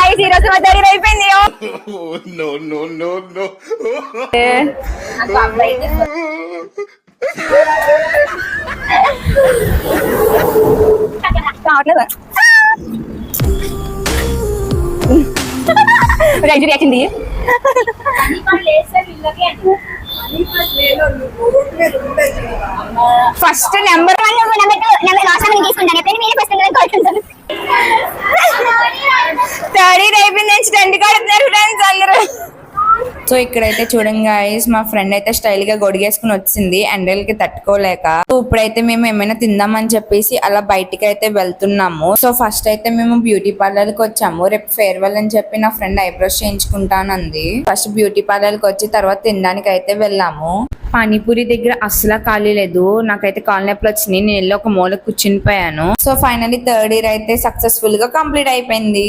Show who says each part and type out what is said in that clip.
Speaker 1: Guys ఈ రోజు మా థర్డ్ ఇయర్ అయిపోయింది. కావట్లేదు reaction the first number 1 number last time తీసుకుంటాను. ఎప్పుడు మీరే ఫస్ట్ నెంబర్ కొట్టుకుంటాను. థర్డ్ ఇయర్ అయిపోయింది నుంచి టెంట్ కడుతున్నారు ఫ్రెండ్స్ అందరూ. సో ఇక్కడైతే చూడండి గైస్, మా ఫ్రెండ్ అయితే స్టైల్ గా గొడిగేసుకుని వచ్చింది ఎండలకి తట్టుకోలేక. సో ఇప్పుడైతే మేము ఏమైనా తిందామని చెప్పేసి అలా బయటికి అయితే వెళ్తున్నాము. సో ఫస్ట్ అయితే మేము బ్యూటీ పార్లర్ కి వచ్చాము. రేపు ఫేర్వెల్ అని చెప్పి నా ఫ్రెండ్ ఐబ్రోస్ చేయించుకుంటానంది. ఫస్ట్ బ్యూటీ పార్లర్ కి వచ్చి తర్వాత తినడానికి అయితే వెళ్ళాము. పానీపూరి దగ్గర అస్సలు ఖాళీ లేదు. నాకైతే కాలు నొప్పులు వచ్చినాయి. నేను వెళ్ళి ఒక మూల కూర్చుని పోయాను. సో ఫైనల్లీ థర్డ్ ఇయర్ అయితే సక్సెస్ఫుల్ గా కంప్లీట్ అయిపోయింది.